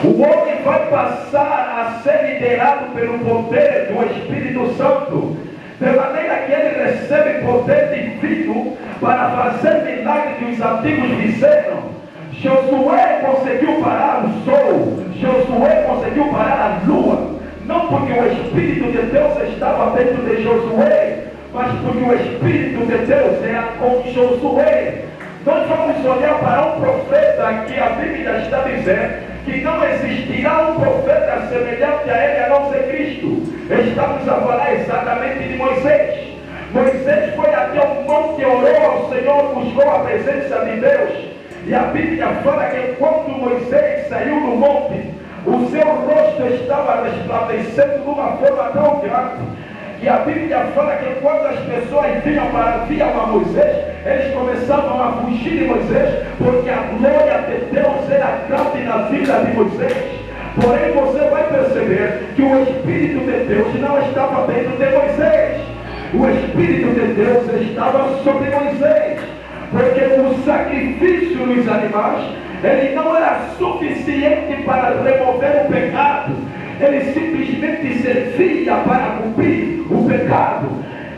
O homem vai passar a ser liderado pelo poder do Espírito Santo, de maneira que ele recebe poder divino para fazer milagres que os antigos fizeram. Josué conseguiu parar o sol, Josué conseguiu parar a lua, não porque o Espírito de Deus estava dentro de Josué, mas porque o Espírito de Deus era com Josué. Nós vamos olhar para um profeta que a Bíblia está dizendo que não existirá um profeta semelhante a ele a não ser Cristo. Estamos a falar exatamente de Moisés. Moisés foi até o monte, orou ao Senhor, buscou a presença de Deus. E a Bíblia fala que quando Moisés saiu do monte, o seu rosto estava resplandecendo de uma forma tão grande. E a Bíblia fala que quando as pessoas viam a Moisés, eles começavam a fugir de Moisés, porque a glória de Deus era grande na vida de Moisés. Porém, você vai perceber que o Espírito de Deus não estava dentro de Moisés. O Espírito de Deus estava sobre Moisés, porque o sacrifício dos animais, ele não era suficiente para remover o pecado. Ele simplesmente servia para cumprir o pecado.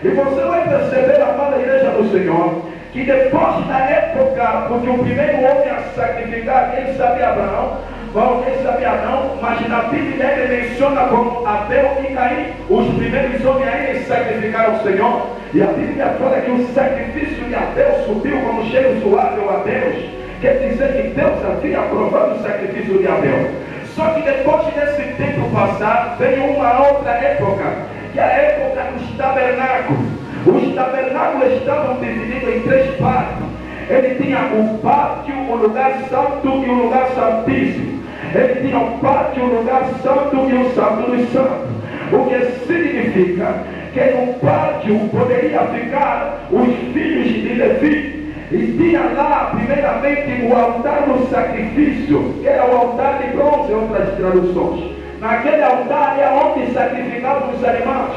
E você vai perceber, amada igreja do Senhor, que depois da época, porque o primeiro homem a sacrificar, quem sabia Abraão, bom, quem sabia não, mas na Bíblia ele menciona como Abel e Caim, os primeiros homens a sacrificaram o Senhor. E a Bíblia fala que o sacrifício de Abel subiu como cheiro suave a Deus. Quer dizer que Deus havia aprovado o sacrifício de Abel. Só que depois desse tempo passar, veio uma outra época, que é a época dos tabernáculos. Os tabernáculos estavam divididos em 3 partes. Ele tinha o pátio, o lugar santo e o lugar santíssimo. Ele tinha o pátio, o lugar santo e o santo dos santos. O que significa que no pátio poderia ficar os filhos de Levi. E tinha lá, primeiramente, o altar do sacrifício, que era o altar de bronze, em outras traduções. Naquele altar era onde sacrificavam os animais.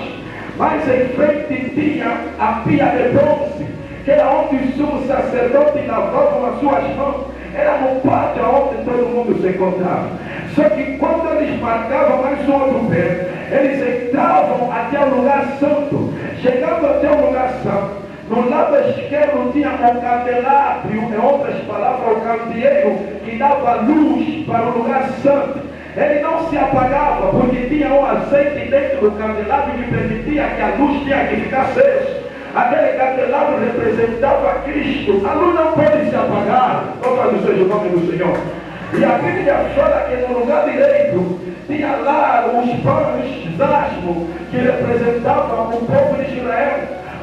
Mas em frente tinha a pia de bronze, que era onde os sumos sacerdotes lavavam as suas mãos. Era no pátio onde todo mundo se encontrava. Só que quando eles marcavam mais um outro pé, eles entravam até o lugar santo. Chegando até o lugar santo, no lado esquerdo tinha um candelabro, em outras palavras, o candeeiro que dava luz para o lugar santo. Ele não se apagava, porque tinha um azeite dentro do candelabro que permitia que a luz tinha que ficar acesa. Aquele candelabro representava Cristo. A luz não pode se apagar. Louvado seja o nome do Senhor. E a Bíblia fala que no lugar direito tinha lá os pães d'asmo, que representavam o povo de Israel.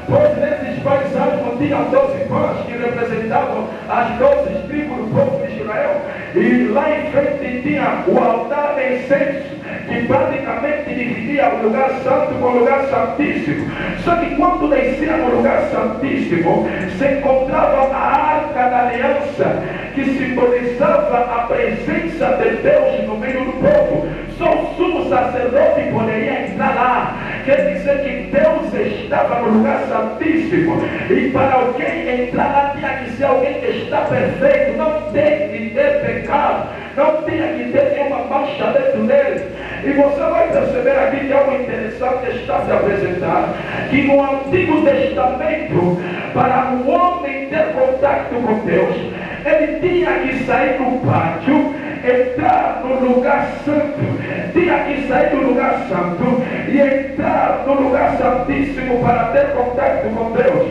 Pois nesses pães d'asmo tinham 12 pães que representavam as 12 tribos do povo de Israel. E lá em frente tinha o altar de incenso, que praticamente dividia o lugar santo com o lugar santíssimo. Só que quando descia no lugar santíssimo, se encontrava a arca da aliança, que simbolizava a presença de Deus no meio do povo. Só o sumo sacerdote poderia entrar lá. Quer dizer que Deus estava no lugar santíssimo. E para alguém entrar lá tinha que ser alguém que está perfeito, não tem que ter pecado, não tinha que ter nenhuma mancha dentro dele. E você vai perceber aqui que algo interessante está se apresentando, que no Antigo Testamento, para o homem ter contato com Deus, ele tinha que sair do pátio, entrar no lugar santo, tinha que sair do lugar santo e entrar no lugar santíssimo para ter contato com Deus.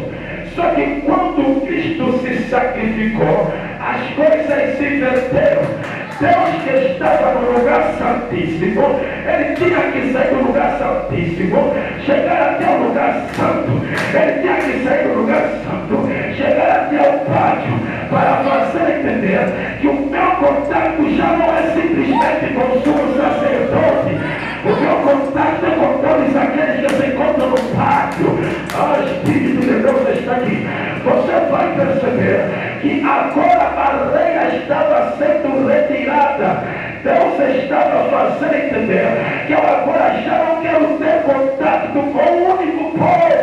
Só que quando Cristo se sacrificou, as coisas se inverteram. Deus que estava no lugar santíssimo, ele tinha que sair do lugar santíssimo, chegar até o lugar santo. Ele tinha que sair do lugar santo, chegar até o pátio, para fazer entender que o meu contato já não é simplesmente com o sumo sacerdote. O meu contato é com todos aqueles que se encontram no pátio. O Espírito de Deus está aqui. Você vai perceber que agora a lei estava sendo retirada. Deus estava fazendo entender que eu agora já não quero ter contato com o único povo.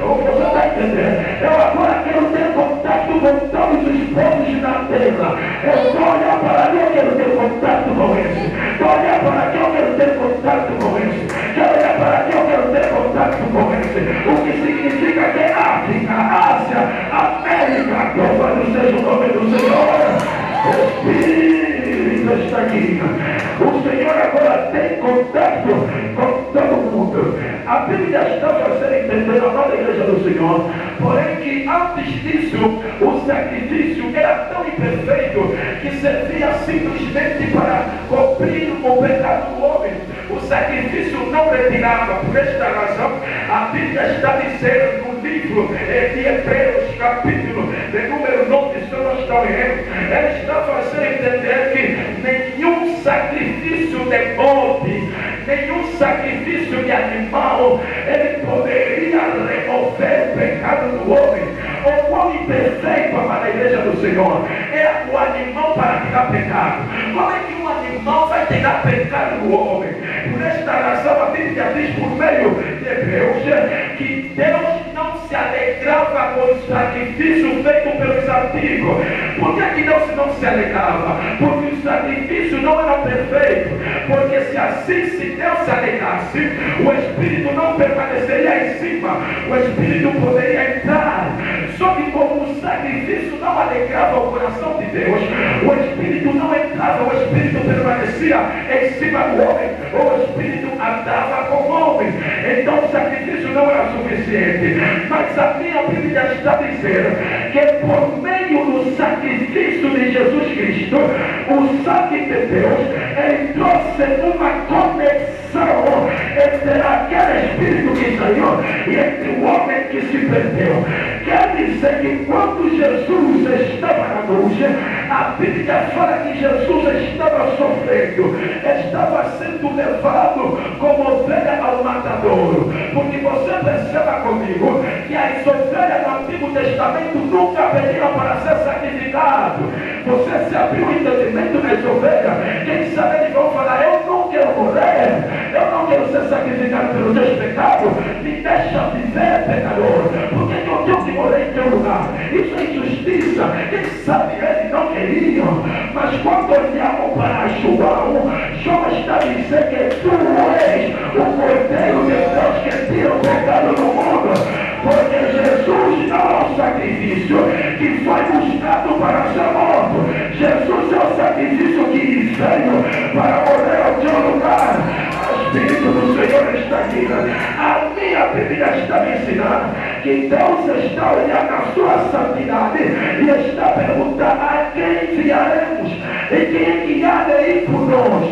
Você está entendendo? Eu agora quero ter contato com todos os povos na terra. Eu vou olhar para ali, eu quero ter contato aqui. O Senhor agora tem contato com todo mundo. A Bíblia está fazendo entender a nova igreja do Senhor, porém que antes disso, o sacrifício era tão imperfeito que servia simplesmente para cobrir o pecado do homem. O sacrifício não retirava. Por esta razão, a Bíblia está dizendo no livro de Hebreus, capítulo de número 9, se eu não estou errando, ela está fazendo entender que nenhum sacrifício de morte, nenhum sacrifício de animal, ele poderia remover o pecado do homem. O quão imperfeito, amada igreja do Senhor, é o animal para tirar pecado. Como é que um animal vai tirar pecado do homem? Por esta razão, a Bíblia diz por meio de Hebreus que Deus não se alegrava com o sacrifício feito pelos antigos. Por que Deus não se alegrava? Porque o sacrifício não era perfeito. Porque se assim, se Deus se alegrasse, o Espírito não permaneceria em cima, o Espírito poderia entrar. Só que como o sacrifício não alegrava o coração de Deus, o Espírito não entrava, o Espírito permanecia em cima do homem, o Espírito andava com o homem. Então o sacrifício não era suficiente. Mas a minha Bíblia está dizendo que por meio do sacrifício de Jesus Cristo, o sangue de Deus trouxe uma conexão entre aquele Espírito que saiu e entre o homem que se perdeu. Quer dizer que quando Jesus estava na cruz, a Bíblia fala que Jesus estava sofrendo, estava sendo levado como ovelha ao matadouro. Porque você perceba comigo que as ovelhas do Antigo Testamento nunca pediram para ser sacrificado. Você se abriu o entendimento das ovelhas, quem sabe eles vão falar: eu não quero morrer, eu não quero ser sacrificado pelos meus pecados, me deixa viver, pecador, porque eu tenho que morrer em teu lugar. Isso é injustiça. Quem sabe eles não queriam, mas quando olhamos para João está dizendo que tu és o Cordeiro de Deus que tira o pecado do mundo. Porque Jesus não é o sacrifício que foi buscado para ser morto. Jesus é o sacrifício que veio para morrer ao teu lugar. O Espírito do Senhor está aqui. A minha Bíblia está me ensinando que Deus está olhando a sua santidade e está perguntando: a quem enviaremos? E quem é que há de ir por nós?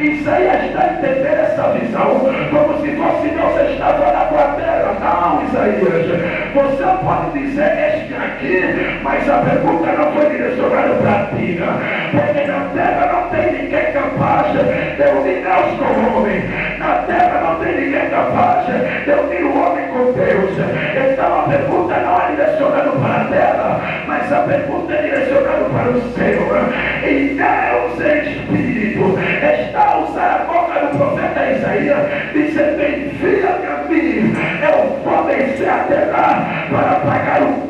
Isaías está entendendo essa visão como se fosse Deus estava lá com a terra. Não, Isaías, você pode dizer este aqui, mas a pergunta não foi direcionada para ti, porque na terra não tem ninguém capaz de unir Deus com o homem. Na terra não tem ninguém capaz de unir o homem com Deus. Então a pergunta não é direcionada para a terra, mas a pergunta é direcionada para o céu. E Deus Espírito está a usar a boca do profeta Isaías, dizendo: envia-me a mim, eu vou descer a terra para pagar o